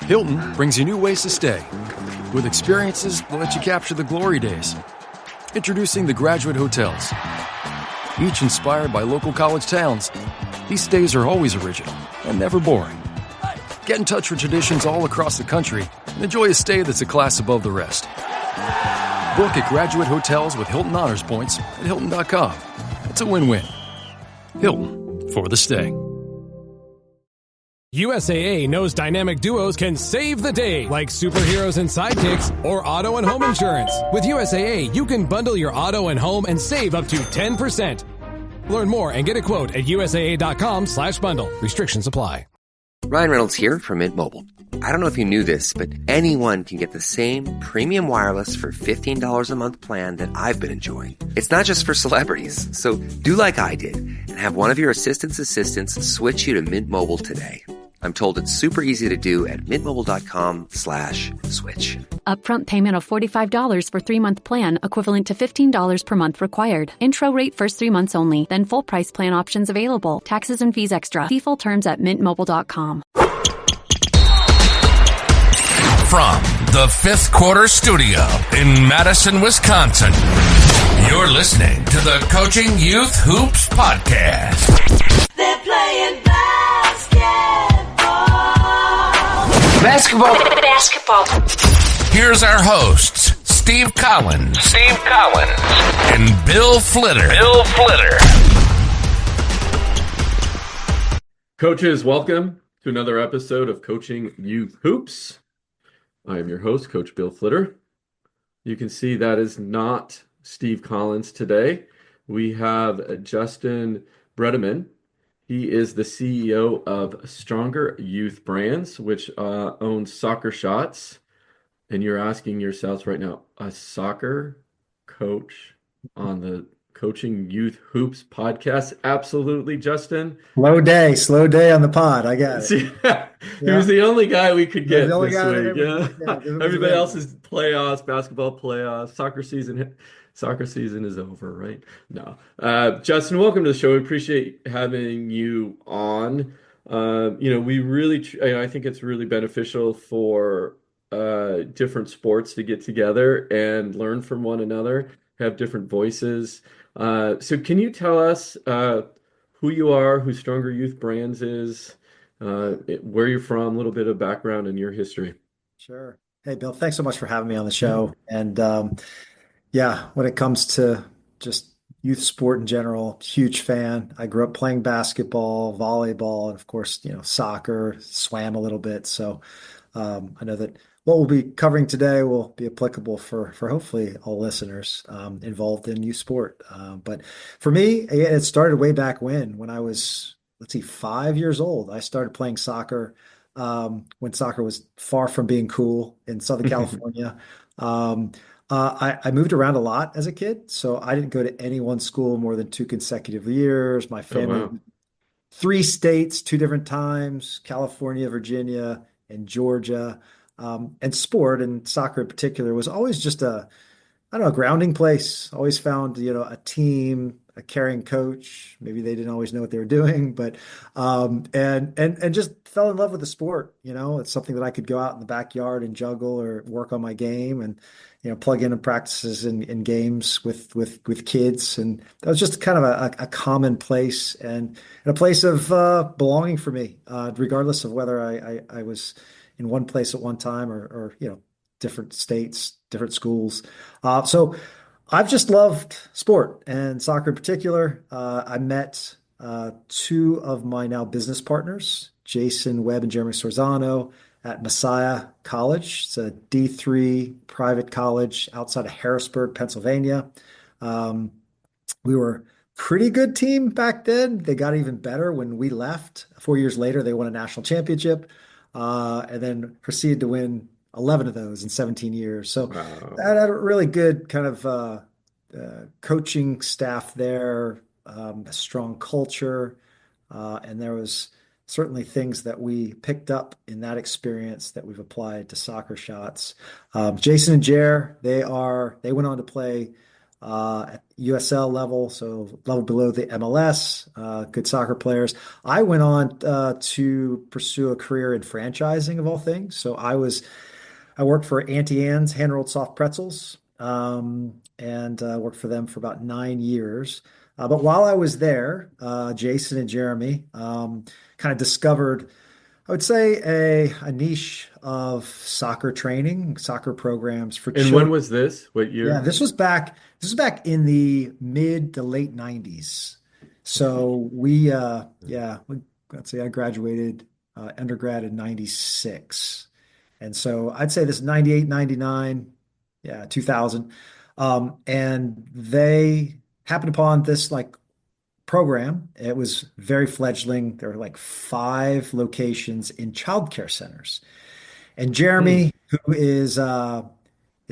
Hilton brings you new ways to stay, with experiences that let you capture the glory days. Introducing the Graduate Hotels. Each inspired by local college towns, these stays are always original and never boring. Get in touch with traditions all across the country and enjoy a stay that's a class above the rest. Book at Graduate Hotels with Hilton Honors Points at Hilton.com. It's a win-win. Hilton, for the stay. USAA knows dynamic duos can save the day, like superheroes and sidekicks or auto and home insurance. With USAA, you can bundle your auto and home and save up to 10%. Learn more and get a quote at USAA.com/bundle. Restrictions apply. Ryan Reynolds here from Mint Mobile. I don't know if you knew this, but anyone can get the same premium wireless for $15 a month plan that I've been enjoying. It's not just for celebrities. So do like I did and have one of your assistants switch you to Mint Mobile today. I'm told it's super easy to do at mintmobile.com/switch. Upfront payment of $45 for 3-month plan, equivalent to $15 per month required. Intro rate first 3 months only, then full price plan options available. Taxes and fees extra. See full terms at mintmobile.com. From the Fifth Quarter Studio in Madison, Wisconsin, you're listening to the Coaching Youth Hoops Podcast. They're playing Basketball. Here's our hosts, Steve Collins. And Bill Flitter. Coaches, welcome to another episode of Coaching Youth Hoops. I am your host, Coach Bill Flitter. You can see that is not Steve Collins today. We have Justin Bredeman. He is the CEO of Stronger Youth Brands, which owns Soccer Shots. And you're asking yourselves right now, a soccer coach on the Coaching Youth Hoops podcast? Absolutely, Justin. Slow day on the pod. I got it. He was the only guy we could get this week. Everybody else is playoffs, basketball playoffs, soccer season is over, right? No. Justin, welcome to the show. We appreciate having you on. We really, I think it's really beneficial for different sports to get together and learn from one another, have different voices. So can you tell us who you are, who Stronger Youth Brands is, where you're from, a little bit of background and your history? Sure. Hey, Bill, thanks so much for having me on the show. And when it comes to just youth sport in general, huge fan. I grew up playing basketball, volleyball, and of course, soccer, swam a little bit. So I know that what we'll be covering today will be applicable for hopefully all listeners involved in youth sport. But for me, it started way back when I was, 5 years old. I started playing soccer when soccer was far from being cool in Southern California. I moved around a lot as a kid, so I didn't go to any one school more than 2 consecutive years. My family, 3 states, 2 different times, California, Virginia, and Georgia. And sport, and soccer in particular, was always just a grounding place. Always found, a team, a caring coach. Maybe they didn't always know what they were doing, but and just fell in love with the sport. It's something that I could go out in the backyard and juggle or work on my game and plug in practices and games with kids. And that was just kind of a common place and a place of belonging for me, regardless of whether I was in one place at one time or different states, different schools. So I've just loved sport and soccer in particular. I met 2 of my now business partners, Jason Webb and Jeremy Sorzano, at Messiah College. It's a D3 private college outside of Harrisburg, Pennsylvania. We were a pretty good team back then. They got even better when we left. 4 years later, they won a national championship and then proceeded to win 11 of those in 17 years. So that had a really good kind of coaching staff there, a strong culture, and there was certainly things that we picked up in that experience that we've applied to Soccer Shots. Jason and Jer, they went on to play at USL level, so level below the MLS, good soccer players. I went on to pursue a career in franchising of all things. So I worked for Auntie Anne's hand rolled soft pretzels, and worked for them for about 9 years. But while I was there, Jason and Jeremy kind of discovered, I would say, a niche of soccer training, soccer programs for And when children. was this? What Yeah, year? this was back in the mid to late 90s. So let's say I graduated undergrad in 96. And so I'd say this 98, 99, yeah, 2000. And they happened upon this like program. It was very fledgling. There were like 5 locations in childcare centers. And Hmm. Jeremy, who is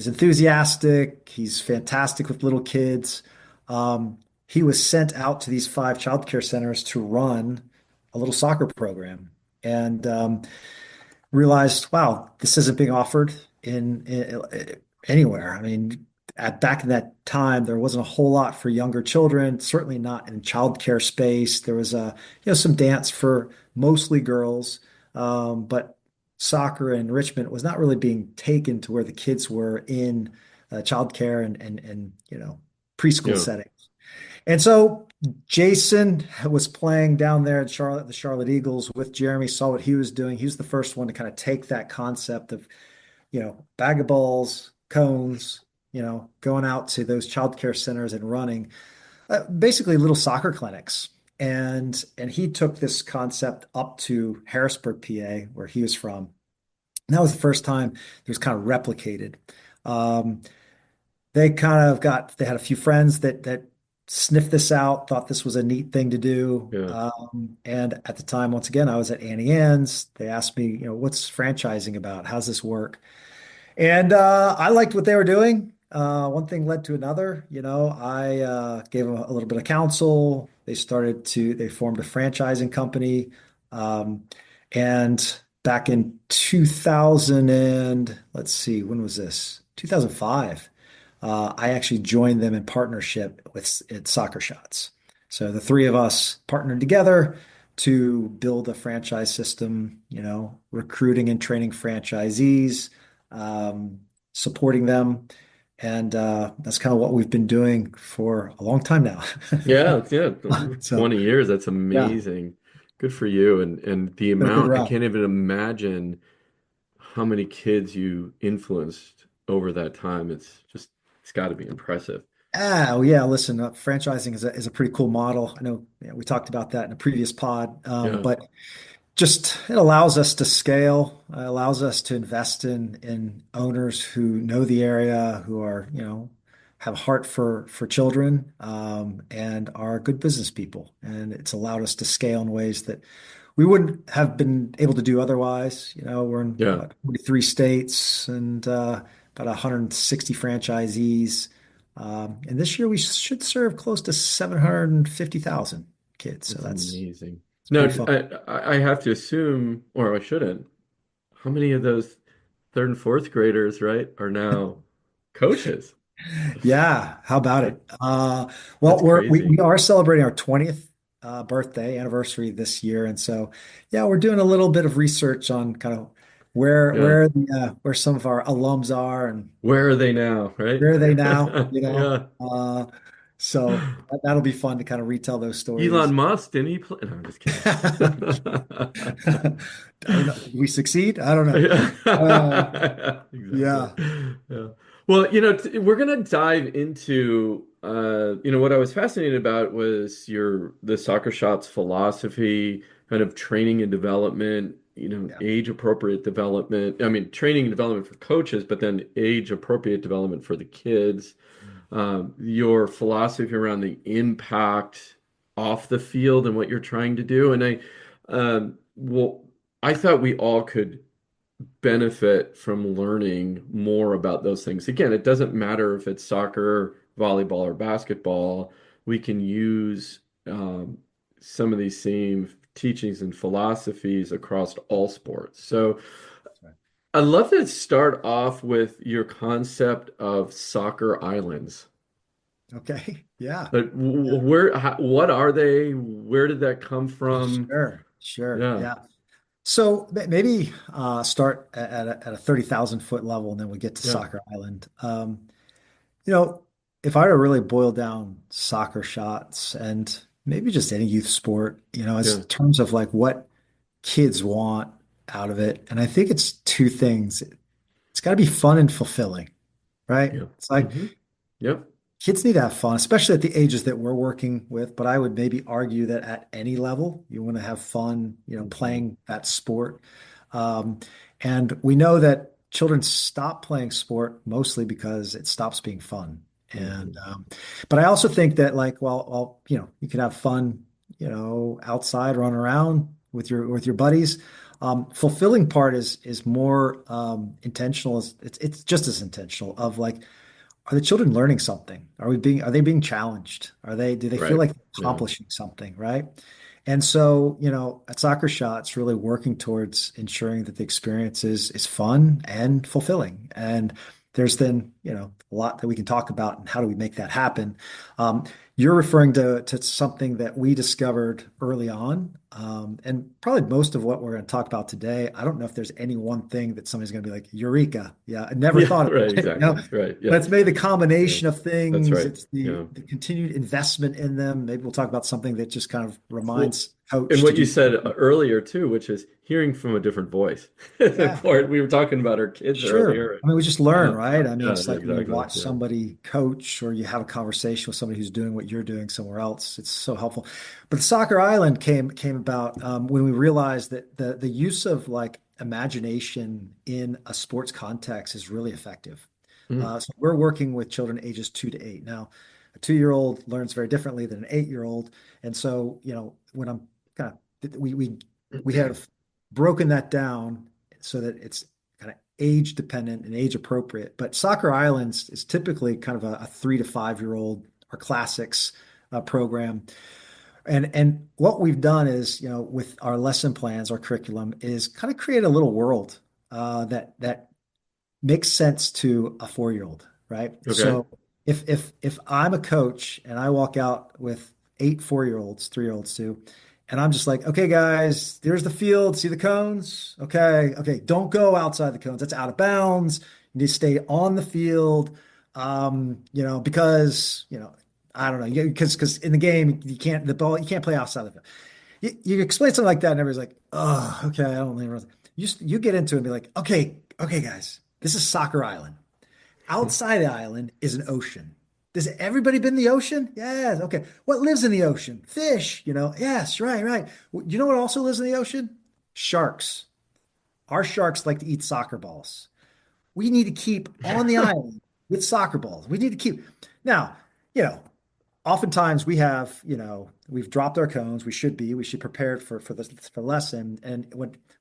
enthusiastic. He's fantastic with little kids. He was sent out to these 5 childcare centers to run a little soccer program, and realized, wow, this isn't being offered in anywhere. I mean, back in that time, there wasn't a whole lot for younger children. Certainly not in childcare space. There was some dance for mostly girls, but soccer and enrichment was not really being taken to where the kids were in childcare and preschool Yeah. settings. And so Jason was playing down there at Charlotte, the Charlotte Eagles with Jeremy, saw what he was doing. He was the first one to kind of take that concept of, bag of balls, cones, going out to those childcare centers and running basically little soccer clinics. And he took this concept up to Harrisburg, PA, where he was from. And that was the first time it was kind of replicated. Um, they had a few friends that sniffed this out, thought this was a neat thing to do. Yeah. And at the time, once again, I was at Auntie Anne's. They asked me, what's franchising about? How's this work? And I liked what they were doing. One thing led to another. I gave them a little bit of counsel. They formed a franchising company. Um, and back in 2000 and let's see, when was this? 2005. I actually joined them in partnership with Soccer Shots. So the three of us partnered together to build a franchise system, recruiting and training franchisees, supporting them. And that's kind of what we've been doing for a long time now. Yeah, yeah. So 20 years. That's yeah, amazing. Good for you. And the been a good amount, I run. can't even imagine how many kids you influenced over that time. It's got to be impressive. Oh yeah, listen, franchising is a pretty cool model. I know, we talked about that in a previous pod, Yeah. but just it allows us to scale, allows us to invest in owners who know the area, who are, have a heart for children, and are good business people. And it's allowed us to scale in ways that we wouldn't have been able to do otherwise. We're in Yeah. what, 43 states and about 160 franchisees. And this year we should serve close to 750,000 kids. So That's amazing. it's Now, pretty fun. I have to assume, or I shouldn't, how many of those third and fourth graders, right, are now coaches? Yeah, how about That, it? that's Well, we crazy. are celebrating our 20th birthday anniversary this year, and so yeah, we're doing a little bit of research on kind of Yeah. where some of our alums are and Where are they now, right? where are they now, Yeah. So that'll be fun to kind of retell those Elon stories. Musk, didn't he play? No, I'm just kidding. I don't know. Did we succeed? I don't know. Uh, Yeah. Exactly. yeah, Yeah. Well, we're gonna dive into what I was fascinated about was the soccer shots philosophy, kind of training and development, yeah, age appropriate development. I mean, training and development for coaches, but then age appropriate development for the kids. Your philosophy around the impact off the field and what you're trying to do. And well, I thought we all could benefit from learning more about those things. Again, it doesn't matter if it's soccer, volleyball, or basketball. We can use some of these same teachings and philosophies across all sports. So that's right. I'd love to start off with your concept of soccer islands. Okay. Yeah. But Yeah. what are they? Where did that come from? Sure. Sure. Yeah, Yeah. So maybe start at a 30,000 foot level, and then we get to yeah, Soccer Island. You know, if I were to really boil down soccer shots and maybe just any youth sport, as yeah, terms of like what kids want out of it, and I think it's two things. It's got to be fun and fulfilling, right? yeah. It's like Yep. kids need to have fun, especially at the ages that we're working with. But I would maybe argue that at any level, you want to have fun, Mhm. playing that sport. Um, and we know that children stop playing sport mostly because it stops being fun. And Mhm. but I also think that like, well, you can have fun, outside, run around with your buddies. Fulfilling part is more intentional. It's just as intentional of like, are the children learning something? Are they being challenged? Do they feel Right. like they're Yeah. accomplishing something, right? And so, at Soccer Shots, really working towards ensuring that the experience is fun and fulfilling. And there's then, a lot that we can talk about and how do we make that happen. You're referring to something that we discovered early on. And probably most of what we're going to talk about today, I don't know if there's any one thing that somebody's going to be like, Eureka. Yeah, I never Yeah. thought Right. about it. Exactly. Right. But it's Yes. maybe the Yeah. combination of That's things. right. It's the, Yeah. the continued investment in them. Maybe we'll talk about something that just kind of Well, reminds and coach to what you do said something. earlier too, which is hearing from a different voice is Yeah, important. We were talking about our kids sure. earlier. I mean, we just learn, Yeah. right? I mean, Yeah. it's like when you Exactly. watch Yeah. somebody coach or you have a conversation with somebody who's doing what you're doing somewhere else. It's so helpful. But the Soccer Island came about when we realized that the use of like imagination in a sports context is really effective. Mm. So we're working with children ages 2 to 8. Now, a 2-year-old learns very differently than an 8-year-old. And so, when I'm kind of we have broken that down so that it's kind of age dependent and age appropriate. But Soccer Islands is typically kind of a 3 to 5-year-old, our classics program. And what we've done is, with our lesson plans, our curriculum is kind of create a little world that makes sense to a 4-year-old, right? Okay. So if I'm a coach and I walk out with 8 4-year-olds, 3-year-olds too, and I'm just like, okay, guys, there's the field. See the cones? Okay, okay. Don't go outside the cones. That's out of bounds. You need to stay on the field. Because I don't know, because in the game you can't play outside the field. You explain something like that, and everybody's like, oh, okay, I don't know. You get into it and be like, okay, okay, guys, this is Soccer Island. Outside the island is an ocean. Does everybody been in the ocean? Yes. Okay. What lives in the ocean? Fish, Yes, right, right. You know what also lives in the ocean? Sharks. Our sharks like to eat soccer balls. We need to keep on the island with soccer balls. We need to keep. Now, you know, oftentimes we've dropped our cones. We should prepare it for lesson. And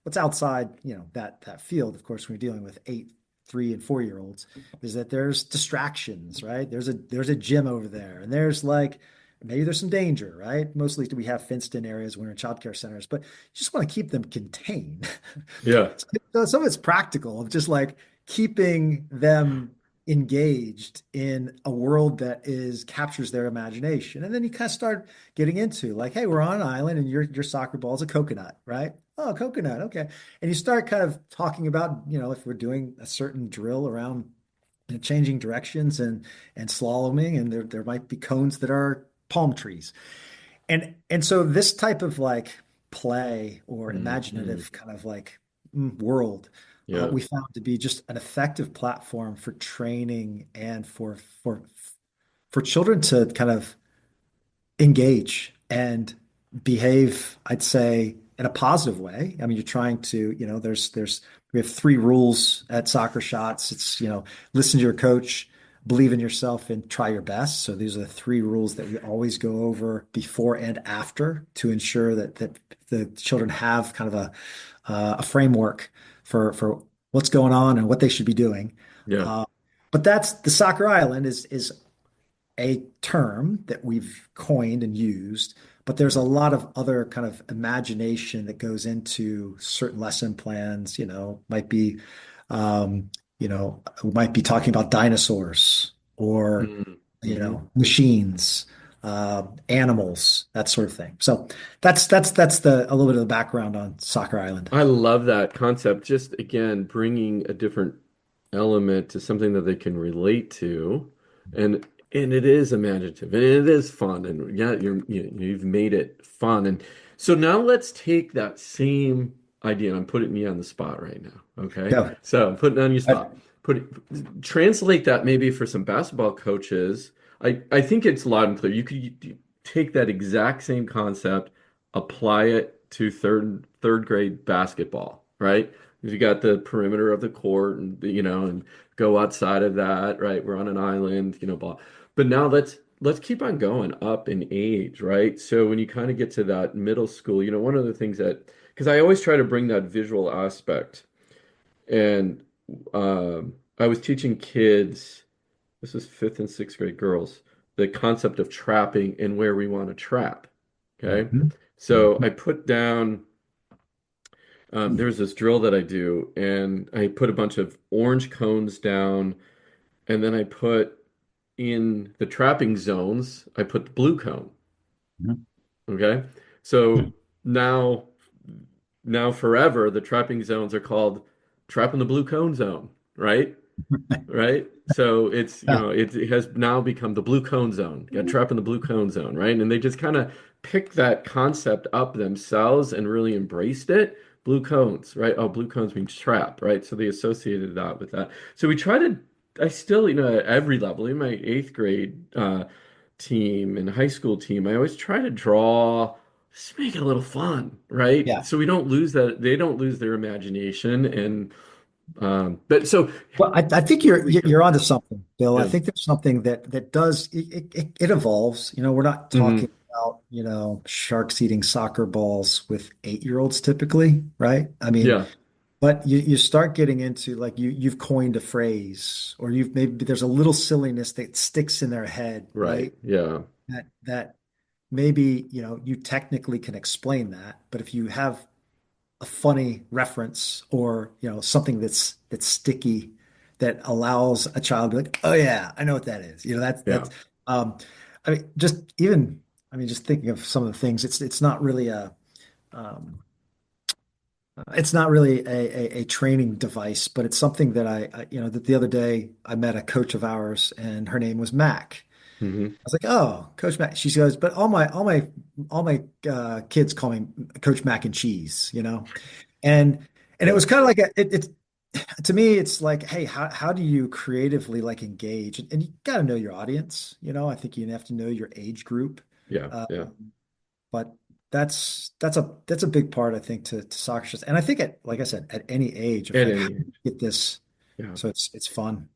what's outside, that field, of course, when you're dealing with 8 3 and 4-year-olds, is that there's distractions, right? There's a gym over there, and there's like maybe there's some danger, right? Mostly we have fenced in areas when we're in child care centers, but you just want to keep them contained. Yeah. So some of it's practical of just like keeping them engaged in a world that is captures their imagination. And then you kind of start getting into like, hey, we're on an island and your soccer ball is a coconut, right? Oh, coconut, okay. And you start kind of talking about, if we're doing a certain drill around changing directions and slaloming, and there might be cones that are palm trees. And so this type of like play or Mhm. imaginative kind of like world, Yeah. we found to be just an effective platform for training and for children to kind of engage and behave, I'd say, in a positive way. I mean, you're trying to, we have 3 rules at Soccer Shots. It's, listen to your coach, believe in yourself, and try your best. So these are the 3 rules that we always go over before and after to ensure that the children have kind of a framework for what's going on and what they should be doing. Yeah. Uh, but that's the Soccer Island is a term that we've coined and used, but there's a lot of other kind of imagination that goes into certain lesson plans, we might be talking about dinosaurs or Mhm. machines, animals, that sort of thing. So that's a little bit of the background on Soccer Island. I love that concept. Just again, bringing a different element to something that they can relate to, and it is imaginative and it is fun, and yeah, you've made it fun. And so now let's take that same idea, and I'm putting you on the spot right now. Okay, Yeah. so I'm putting on your spot. Translate that maybe for some basketball coaches. I think it's loud and clear. You take that exact same concept, apply it to third grade basketball, right? You got the perimeter of the court, and and go outside of that, right? We're on an island, blah. But now let's keep on going up in age, right? So when you kind of get to that middle school, one of the things that, because I always try to bring that visual aspect, and I was teaching kids, this is fifth and sixth grade girls, the concept of trapping and where we want to trap. Okay. So I put down, there's this drill that I do, and I put a bunch of orange cones down, and then I put in the trapping zones, I put the blue cone. Okay. So now forever, the trapping zones are called trap in the blue cone zone, right? Right. So it's, it has now become the blue cone zone. You got trap in the blue cone zone, right? And they just kind of picked that concept up themselves and really embraced it. Blue cones, right? Oh, blue cones means trap, right? So they associated that with that. So I still, at every level, in my eighth grade team and high school team, I always try to just make it a little fun, right? Yeah. So we don't lose that, they don't lose their imagination. And well, I think you're onto something, Bill. I yeah. think there's something that does it evolves. We're not talking about sharks eating soccer balls with 8-year-olds typically, right? I mean, Yeah. but you start getting into, like, you've coined a phrase, or maybe there's a little silliness that sticks in their head, Right. right? Yeah. That maybe you technically can explain that, but if you have a funny reference, or something that's sticky, that allows a child to be like, oh yeah, I know what that is. That's Yeah. um I mean, just thinking of some of the things, um it's not really a training device, but it's something that that the other day I met a coach of ours, and her name was Mac. hmm I was like, "Oh, Coach Mac." She goes, "But all my kids call me Coach Mac and Cheese," and it Yeah. was kind of like it's to me, it's like, hey, how do you creatively, like, engage? And you got to know your audience. I think you have to know your age group. Yeah. Uh, Yeah. but that's a big part, I think, to soccer shots. And I think, like I said, at any age, of At like, how any do you age. get this Yeah. so it's fun.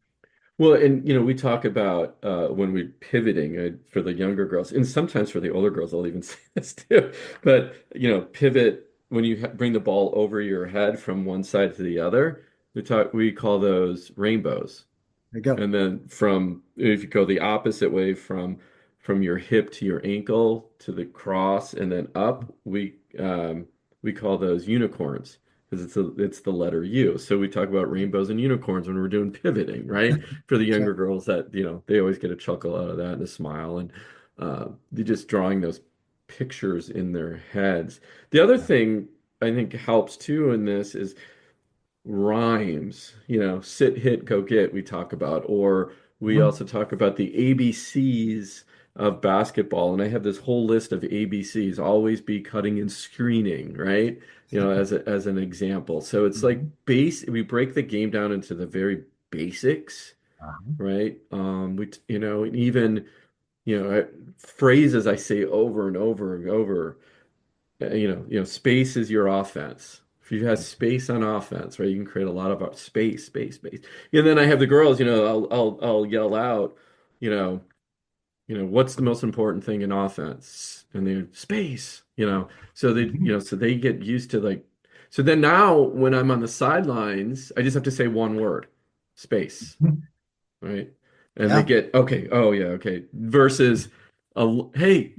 Well, and we talk about when we're pivoting for the younger girls, and sometimes for the older girls, I'll even say this too. But pivot when you bring the ball over your head from one side to the other. We call those rainbows. There you go. And then if you go the opposite way, from your hip to your ankle to the cross and then up, we call those unicorns, because it's the letter U. So we talk about rainbows and unicorns when we're doing pivoting, right? For the That's right. younger girls, that they always get a chuckle out of that and a smile, and they're just drawing those pictures in their heads. The other thing I think helps too in this is rhymes, sit, hit, go get, we talk about, or we Mhm. also talk about the ABCs of basketball. And I have this whole list of ABCs, always be, cutting, and screening, right? As an example. So it's like Mhm. we break the game down into the very basics, Uh-huh. right? And even, phrases I say over and over and over, space is your offense. If you have space on offense, right, you can create a lot of space, space, space. And then I have the girls, I'll yell out, you know, what's the most important thing in offense? And they're space, So Mhm. so they get used to, like, so then now when I'm on the sidelines, I just have to say one word, space, Mhm. right? And they Yeah. get, okay, oh yeah, okay. Versus hey,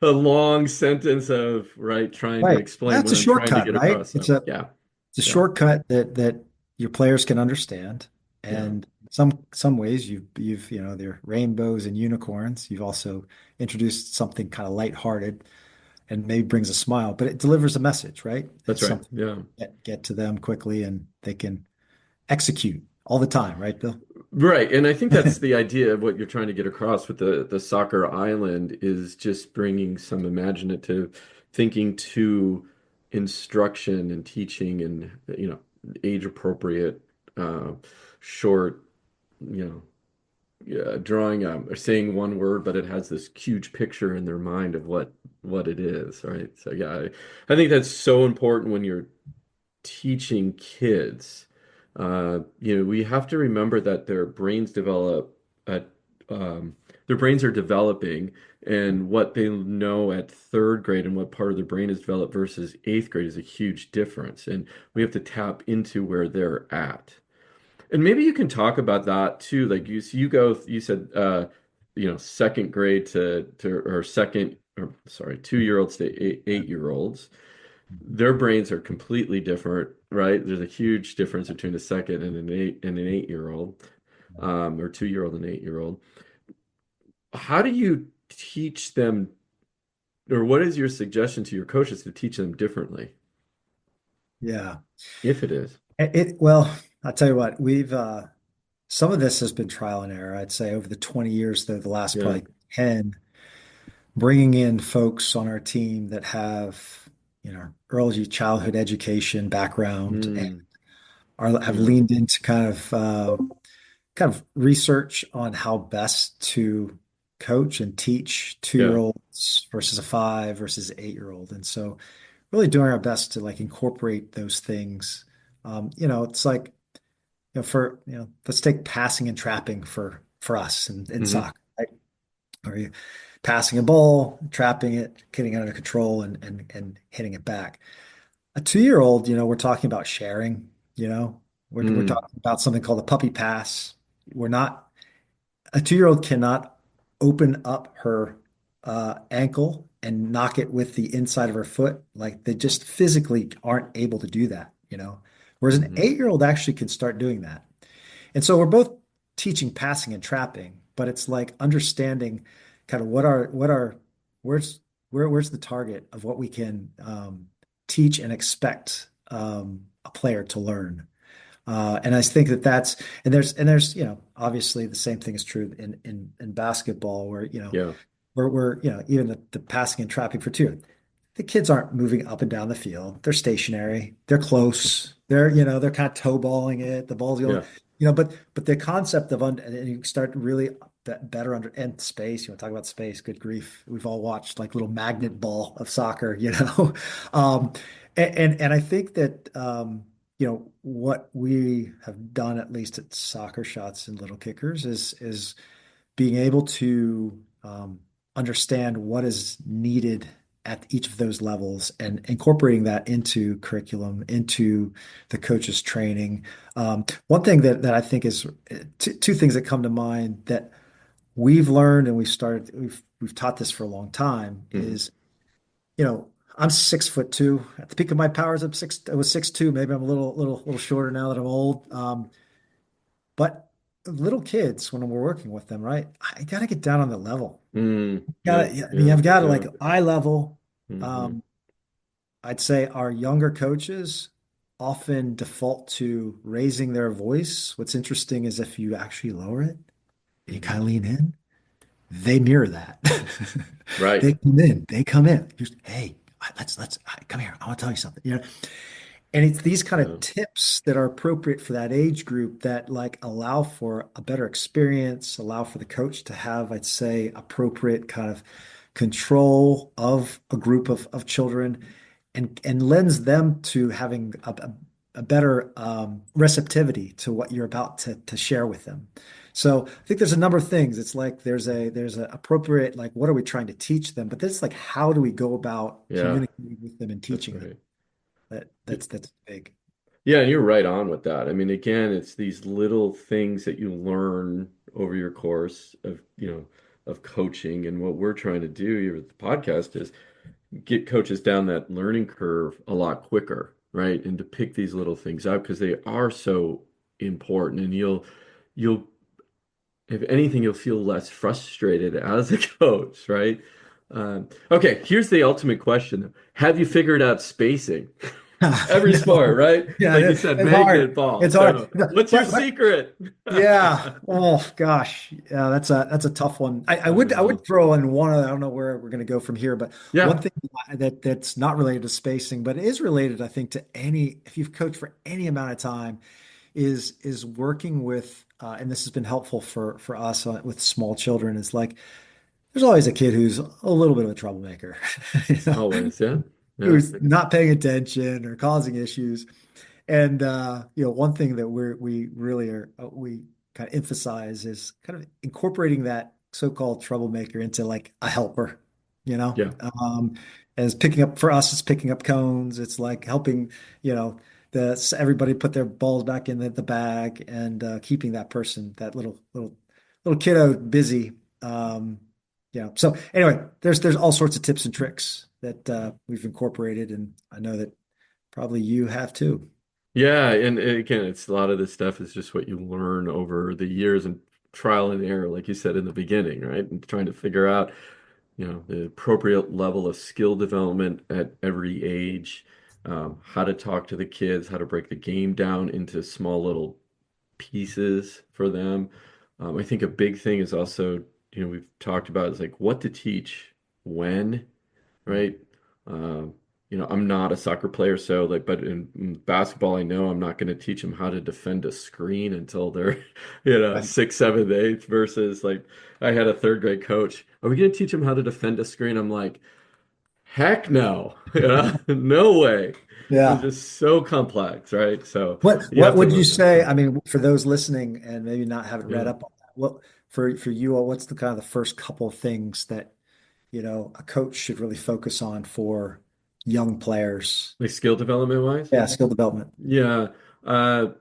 a long sentence of, right, trying to Right. explain That's what a I'm trying to shortcut, get right? across. It's So a yeah, it's a yeah, shortcut that your players can understand. Yeah. And some ways they're rainbows and unicorns. You've also introduced something kind of lighthearted and maybe brings a smile, but it delivers a message, right? That's It's right. something Yeah. that get to them quickly and they can execute all the time, right, Bill? Right. And I think that's the idea of what you're trying to get across with the soccer island is just bringing some imaginative thinking to instruction and teaching and, age appropriate, uh, short, you know, yeah, drawing or saying one word, but it has this huge picture in their mind of what it is, right? So yeah, I think that's so important when you're teaching kids. We have to remember that at their brains are developing, and what they know at third grade and what part of their brain is developed versus eighth grade is a huge difference, and we have to tap into where they're at. And maybe you can talk about that too. Like you said, second grade or second, or sorry, 2-year-olds to 8-year-olds. Their brains are completely different, right? There's a huge difference between a second and an 8-year-old, or 2-year-old and 8-year-old. How do you teach them, or what is your suggestion to your coaches to teach them differently, Yeah. if it is? Well, I'll tell you what, we've some of this has been trial and error. I'd say over the 20 years, though, the last Yeah. probably 10, bringing in folks on our team that have, early childhood education background and Mm, have yeah. leaned into kind of research on how best to coach and teach Yeah. two-year-olds versus a 5 versus 8-year-old. And so really doing our best to like incorporate those things. It's like, let's take passing and trapping for us in Hmm. soccer, right? Are you passing a ball, trapping it, getting it under control and hitting it back? A 2-year-old, we're talking about sharing, we're Mm, talking about something called a puppy pass. We're not A 2-year-old cannot open up her ankle and knock it with the inside of her foot. Like they just physically aren't able to do that. Whereas an hmm. 8-year-old actually can start doing that. And so we're both teaching passing and trapping, but it's like understanding kind of where's where's the target of what we can teach and expect a player to learn. And I think there's obviously the same thing is true in basketball where Yeah. we're even the passing and trapping for two. The kids aren't moving up and down the field. They're stationary. They're close. They're kind of toe balling it. The ball's going, Yeah. but the concept of and you start really better under and space. You want to talk about space? Good grief. We've all watched like little magnet ball of soccer. Um, and I think that what we have done at least at Soccer Shots and Little Kickers is being able to understand what is needed at each of those levels and incorporating that into curriculum, into the coach's training. One thing that I think is two things that come to mind that we've learned and we've taught this for a long time Hmm. is, I'm 6'2". At the peak of my powers, I was 6'2". Maybe I'm a little shorter now that I'm old. But little kids, when we're working with them, right? I gotta get down on the level. Yeah. Yeah, I mean, Yeah. I've got to like Yeah. eye level. Hmm. Um, I'd say our younger coaches often default to raising their voice. What's interesting is if you actually lower it and you kind Hmm. of lean in, they mirror that. Right. They come in. Hey, come here. I want to tell you something. And it's these kind Yeah. of tips that are appropriate for that age group that like allow for a better experience, allow for the coach to have, I'd say, appropriate kind of control of a group of children and lends them to having a better receptivity to what you're about to share with them. So I think there's a number of things. It's like there's a appropriate like what are we trying to teach them, but it's like how do we go about Yeah. communicating with them and That's teaching them? right. That's big. Yeah, and you're right on with that. I mean, again, it's these little things that you learn over your course of coaching. And what we're trying to do here with the podcast is get coaches down that learning curve a lot quicker, right? And to pick these little things out because they are so important, and you'll if anything, you'll feel less frustrated as a coach, right? Okay, here's the ultimate question. Have you figured out spacing? Every sport, right? Yeah, like you said, magnet ball. It's hard. What's your secret? Yeah. Oh gosh. Yeah, that's a tough one. I would throw in one. I don't know where we're going to go from here, but one thing that's not related to spacing, but it is related, I think, to if you've coached for any amount of time, is working with, and this has been helpful for us with small children. Is like there's always a kid who's a little bit of a troublemaker. Always, yeah. Who's not paying attention or causing issues. And, one thing that we kind of emphasize is kind of incorporating that so-called troublemaker into like a helper, as picking up, for us, it's picking up cones. It's like helping, everybody put their balls back in the bag and keeping that person, that little kiddo busy. So anyway, there's all sorts of tips and tricks that we've incorporated, and I know that probably you have too. Yeah, and again, it's a lot of this stuff is just what you learn over the years and trial and error, like you said in the beginning, right? And trying to figure out, the appropriate level of skill development at every age, how to talk to the kids, how to break the game down into small little pieces for them. I think a big thing is also, we've talked about is like what to teach when. Right. I'm not a soccer player, but in basketball, I know I'm not going to teach them how to defend a screen until they're, 6th, 7th, 8th versus like I had a 3rd grade coach. Are we going to teach them how to defend a screen? I'm like, heck no, no way. Yeah. It's just so complex. Right. So what would you say? I mean, for those listening and maybe haven't read up on that, what for you all, what's the kind of the first couple of things that a coach should really focus on for young players? Like skill development wise? Yeah, skill development. Yeah. The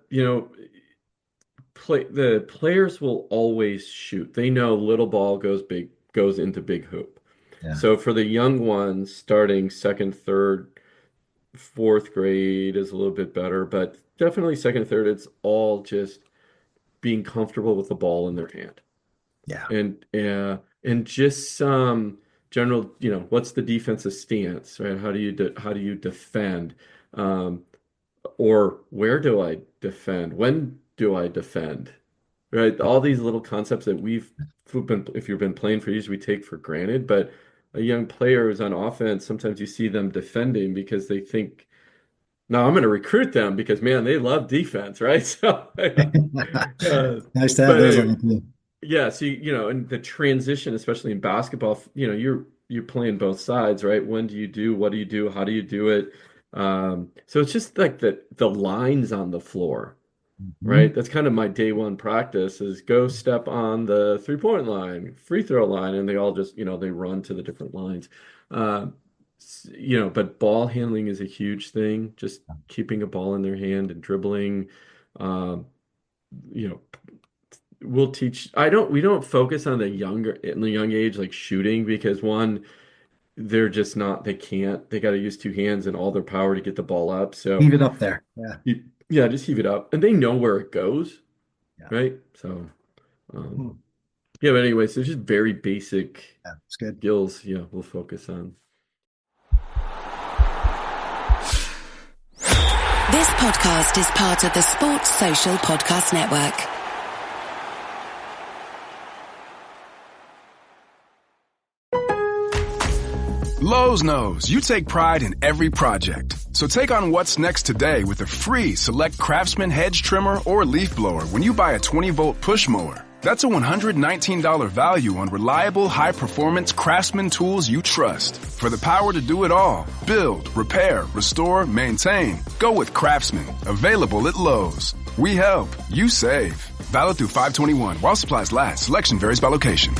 players will always shoot. They know little ball goes into big hoop. Yeah. So for the young ones, starting 2nd, 3rd, 4th grade is a little bit better, but definitely 2nd, 3rd, it's all just being comfortable with the ball in their hand. Yeah. And just some general, what's the defensive stance, right? How do you defend? Or where do I defend? When do I defend? Right? All these little concepts that if you've been playing for years, we take for granted. But a young player who's on offense, sometimes you see them defending because they think, no, I'm going to recruit them because, man, they love defense, right? So nice to have those on the team. Yeah, so and the transition, especially in basketball, you're playing both sides, right? When do you do? What do you do? How do you do it? So it's just like the lines on the floor, right? That's kind of my day one practice is go step on the 3-point line, free throw line, and they all just they run to the different lines. But ball handling is a huge thing. Just keeping a ball in their hand and dribbling. We'll teach. We don't focus on in the young age, like shooting, because one, they're just not, they can't, they got to use 2 hands and all their power to get the ball up. So heave it up there. Yeah. Just heave it up. And they know where it goes. Yeah. Right. So, but anyways, so just very basic it's good. skills. Yeah. We'll focus on. This podcast is part of the Sports Social Podcast Network. Lowe's knows you take pride in every project. So take on what's next today with a free Select Craftsman hedge trimmer or leaf blower when you buy a 20-volt push mower. That's a $119 value on reliable, high-performance Craftsman tools you trust. For the power to do it all, build, repair, restore, maintain, go with Craftsman. Available at Lowe's. We help. You save. Valid through 5/21 while supplies last. Selection varies by location.